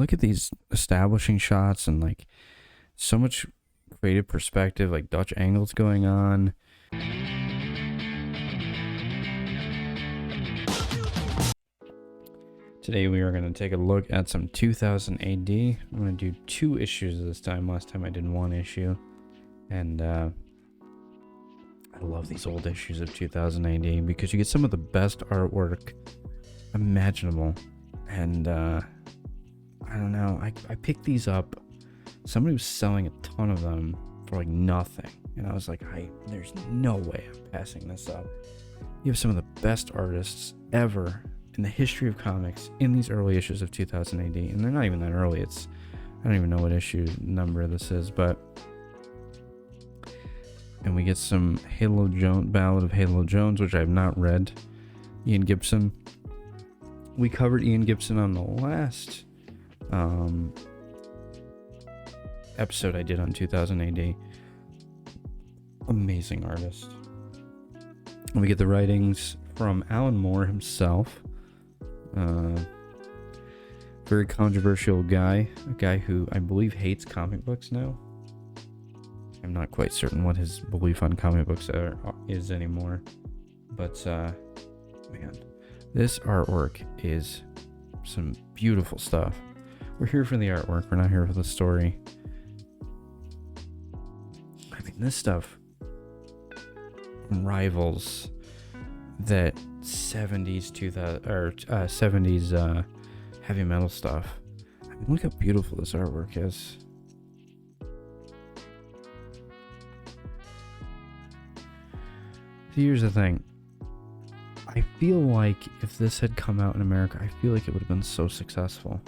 look at these establishing shots and like so much creative perspective, like Dutch angles going on. Today we are going to take a look at some 2000 AD. I'm going to do 2 issues this time. Last time I did 1 issue. And I love these old issues of 2000 AD because you get some of the best artwork imaginable. And I don't know, I picked these up. Somebody was selling a ton of them for like nothing. And I was like, there's no way I'm passing this up. You have some of the best artists ever in the history of comics in these early issues of 2000 AD. And they're not even that early. I don't even know what issue number this is, and we get some Ballad of Halo Jones, which I have not read. Ian Gibson. We covered Ian Gibson on the last episode I did on 2000 AD. Amazing artist. And we get the writings from Alan Moore himself. Very controversial guy. A guy who I believe hates comic books now. I'm not quite certain what his belief on comic books is anymore. But, man, this artwork is some beautiful stuff. We're here for the artwork. We're not here for the story. I mean, this stuff rivals that 70s 70s heavy metal stuff. I mean, look how beautiful this artwork is. So here's the thing. I feel like if this had come out in America, I feel like it would have been so successful.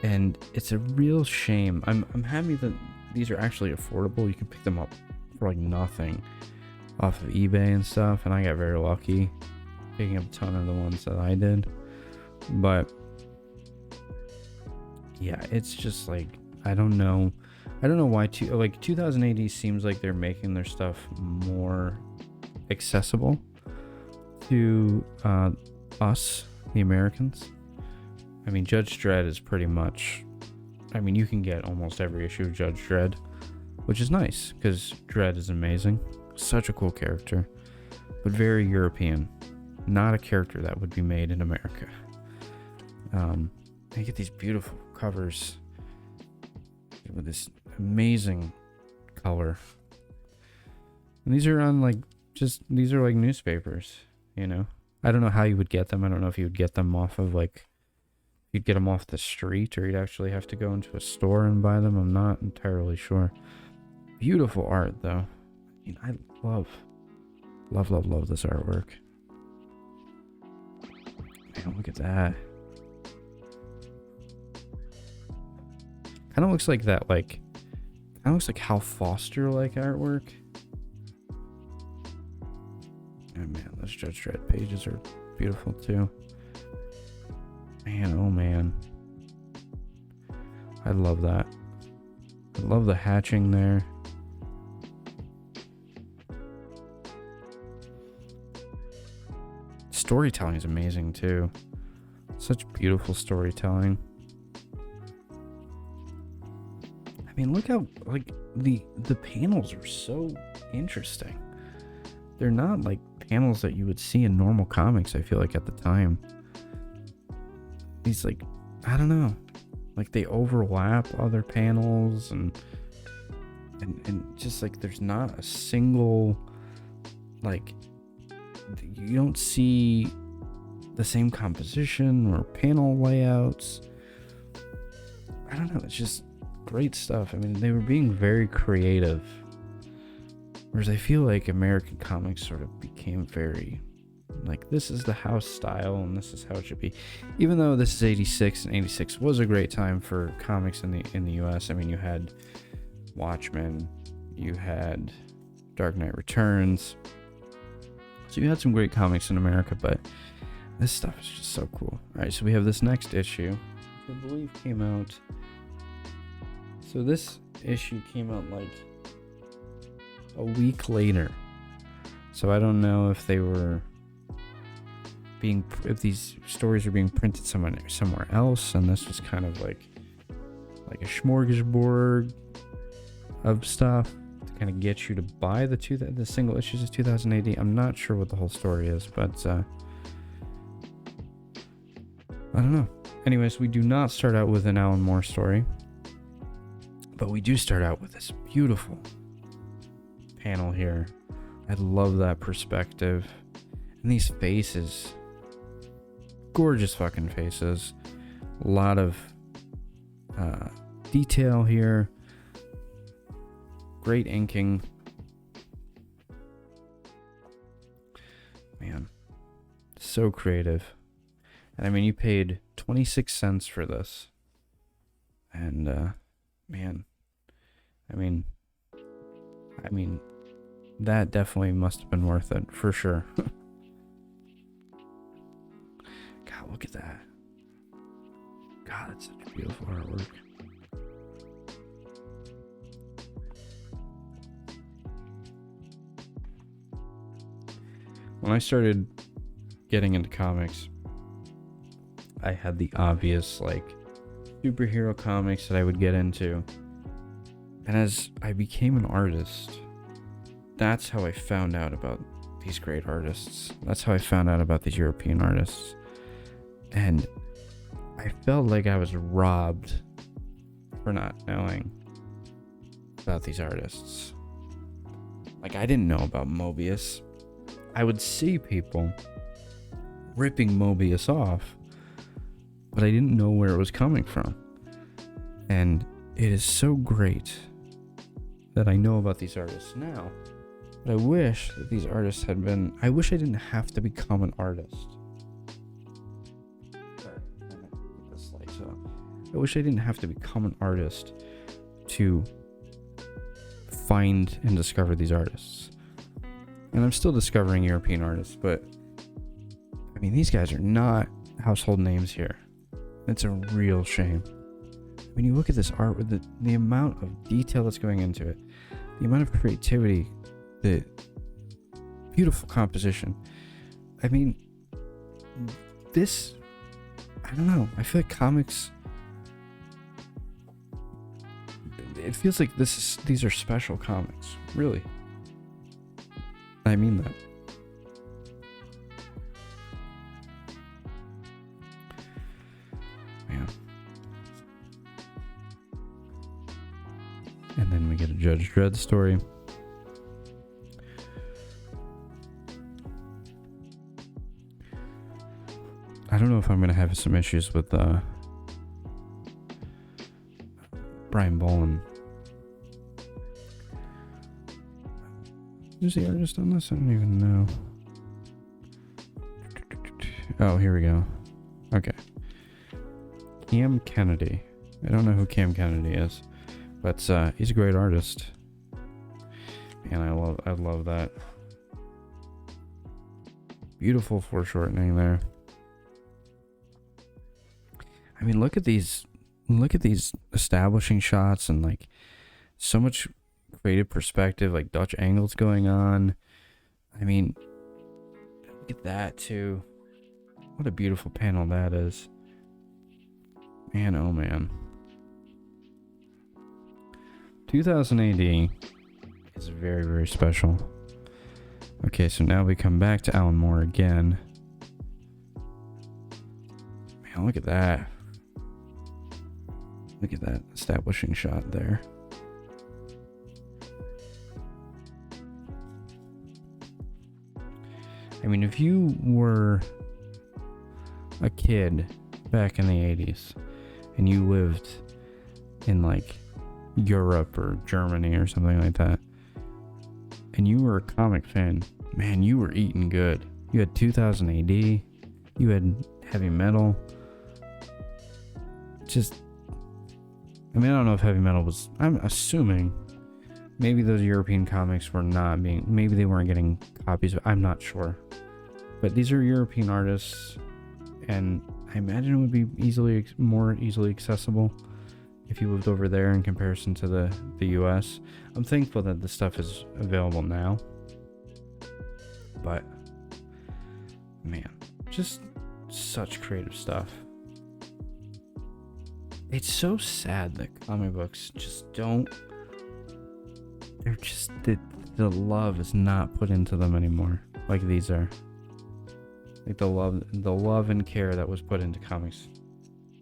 And it's a real shame. I'm happy that these are actually affordable. You can pick them up for like nothing off of eBay and stuff. And I got very lucky picking up a ton of the ones that I did. But yeah, it's just like, I don't know why 2000 AD seems like they're making their stuff more accessible to us, the Americans. I mean, Judge Dredd is pretty much, I mean, you can get almost every issue of Judge Dredd, which is nice because Dredd is amazing. Such a cool character, but very European. Not a character that would be made in America. I get these beautiful covers with this amazing color. And these are on these are like newspapers, you know. I don't know how you would get them. I don't know if you would get them off of you'd get them off the street or you'd actually have to go into a store and buy them. I'm not entirely sure. Beautiful art though. I mean, I love this artwork. Man, look at that. Kind of looks like that, kind of looks like Hal Foster artwork. Oh man, those Judge Dredd pages are beautiful too. Man, oh man. I love that. I love the hatching there. Storytelling is amazing too. Such beautiful storytelling. I mean, look how the panels are so interesting. They're not like panels that you would see in normal comics, I feel like, at the time. These I don't know, they overlap other panels and just there's not a single, you don't see the same composition or panel layouts. I don't know, it's just great stuff. I mean, they were being very creative. Whereas I feel like American comics sort of became very this is the house style and this is how it should be. Even though this is 86 and 86 was a great time for comics in the US. I mean, you had Watchmen, you had Dark Knight Returns. So you had some great comics in America, but this stuff is just so cool. Alright, so we have this next issue, which I believe came out. So this issue came out a week later. So I don't know if they were if these stories are being printed somewhere else, and this was kind of like a smorgasbord of stuff to kind of get you to buy the single issues of 2000 AD. I'm not sure what the whole story is, but I don't know. Anyways, we do not start out with an Alan Moore story, but we do start out with this beautiful panel here. I love that perspective. And these faces, gorgeous fucking faces. A lot of detail here. Great inking. Man, so creative. And I mean, you paid 26 cents for this. And man, I mean, that definitely must have been worth it for sure. God, look at that. God, that's such beautiful artwork. When I started getting into comics, I had the obvious, superhero comics that I would get into. And as I became an artist, that's how I found out about these great artists. That's how I found out about these European artists. And I felt like I was robbed for not knowing about these artists. Like, I didn't know about Mobius. I would see people ripping Mobius off, but I didn't know where it was coming from. And it is so great that I know about these artists now. But I wish that these artists had been... I wish I didn't have to become an artist. I wish I didn't have to become an artist to find and discover these artists. And I'm still discovering European artists, but I mean, these guys are not household names here. It's a real shame. When you look at this art with the amount of detail that's going into it, the amount of creativity, the beautiful composition. I mean, this, I don't know. I feel like comics, it feels like these are special comics, really. I mean that. Yeah. And then we get a Judge Dredd story. I don't know if I'm going to have some issues with Brian Bolland. Who's the artist on this? I don't even know. Oh, here we go. Okay. Cam Kennedy. I don't know who Cam Kennedy is, but he's a great artist. And I love that. Beautiful foreshortening there. I mean, look at these establishing shots and like so much creative perspective, like Dutch angles going on. I mean, look at that too. What a beautiful panel that is. Man, oh man. 2000 AD is very, very special. Okay, so now we come back to Alan Moore again. Man, look at that. Look at that establishing shot there. I mean, if you were a kid back in the 80s and you lived in like Europe or Germany or something like that, and you were a comic fan, man, you were eating good. You had 2000 AD, you had heavy metal. Just, I mean, I don't know if heavy metal was, I'm assuming maybe those European comics were not being, maybe they weren't getting copies, but I'm not sure. But these are European artists, and I imagine it would be more easily accessible if you lived over there in comparison to the US. I'm thankful that this stuff is available now. But, man, Just such creative stuff. It's so sad that comic books just don't. They're just the love is not put into them anymore, like these are. Like the love and care that was put into comics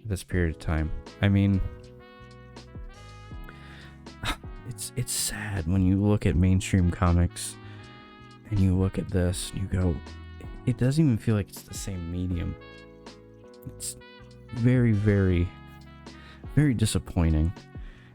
this period of time. I mean, it's sad when you look at mainstream comics and you look at this and you go, it doesn't even feel like it's the same medium. It's very, very, very disappointing.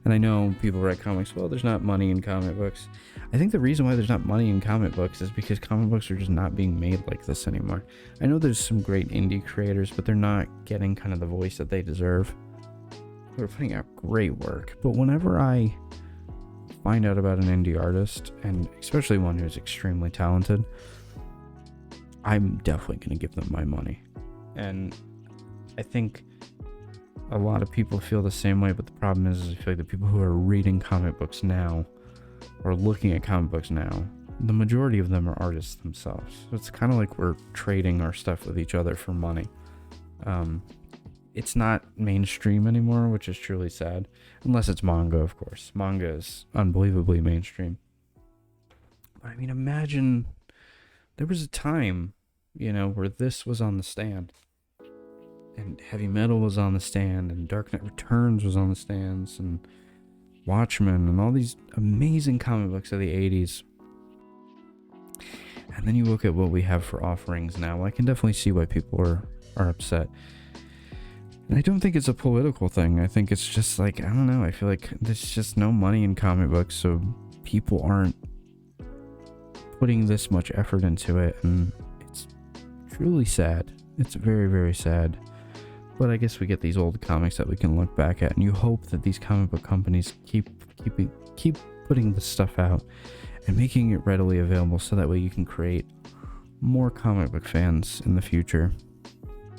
And I know people write comics, well, there's not money in comic books. I think the reason why there's not money in comic books is because comic books are just not being made like this anymore. I know there's some great indie creators, but they're not getting kind of the voice that they deserve. They're putting out great work. But whenever I find out about an indie artist, and especially one who's extremely talented, I'm definitely going to give them my money. And I think a lot of people feel the same way, but the problem is I feel like the people who are reading comic books now or looking at comic books now, the majority of them are artists themselves. So it's kind of like we're trading our stuff with each other for money. It's not mainstream anymore, which is truly sad. Unless it's manga, of course. Manga is unbelievably mainstream. But I mean, imagine there was a time, where this was on the stand. And Heavy Metal was on the stand, and Dark Knight Returns was on the stands, and Watchmen, and all these amazing comic books of the 80s. And then you look at what we have for offerings now. I can definitely see why people are upset. And I don't think it's a political thing. I think it's just like, I don't know, I feel like there's just no money in comic books, so people aren't putting this much effort into it, and it's truly sad. It's very, very sad. But I guess we get these old comics that we can look back at, and you hope that these comic book companies keep putting this stuff out and making it readily available, so that way you can create more comic book fans in the future.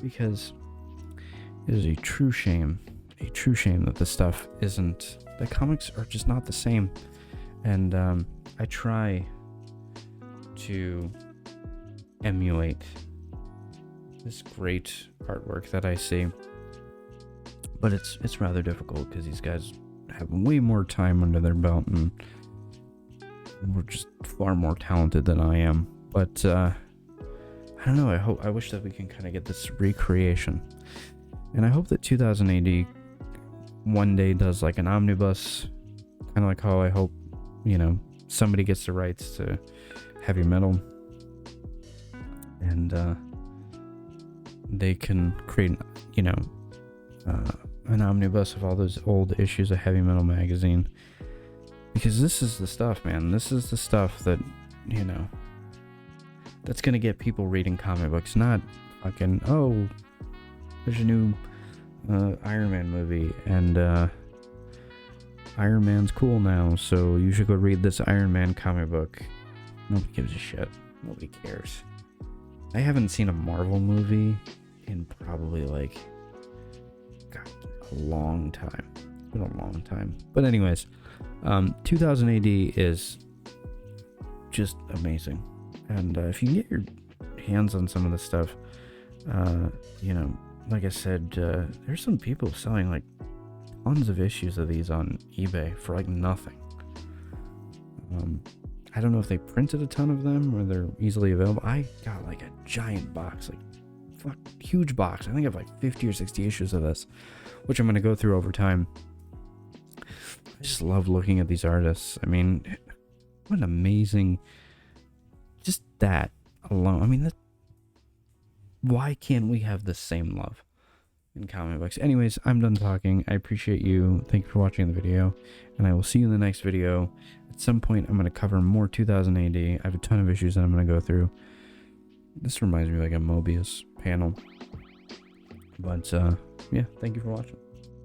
Because it is a true shame that this stuff isn't, the comics are just not the same. And I try to emulate this great artwork that I see, but it's rather difficult because these guys have way more time under their belt and we're just far more talented than I am. But I don't know, I wish that we can kind of get this recreation, and I hope that 2000 AD one day does like an omnibus, kind of like how I hope somebody gets the rights to Heavy Metal, and they can create, an omnibus of all those old issues of Heavy Metal magazine. Because this is the stuff, man. This is the stuff that, that's going to get people reading comic books. Not fucking, oh, there's a new Iron Man movie, and Iron Man's cool now, so you should go read this Iron Man comic book. Nobody gives a shit. Nobody cares. I haven't seen a Marvel movie in probably a long time. It's been a long time. But anyways, 2000 AD is just amazing. And if you can get your hands on some of this stuff, like I said, there's some people selling tons of issues of these on eBay for nothing. I don't know if they printed a ton of them or they're easily available. I got a giant box, huge box. I think I have 50 or 60 issues of this, which I'm going to go through over time. I just love looking at these artists. I mean, what an amazing, just that alone. I mean, why can't we have the same love in comic books? Anyways, I'm done talking. I appreciate you. Thank you for watching the video, and I will see you in the next video. At some point, I'm going to cover more 2000 AD. I have a ton of issues that I'm going to go through. This reminds me of a Mobius panel. But, yeah, thank you for watching.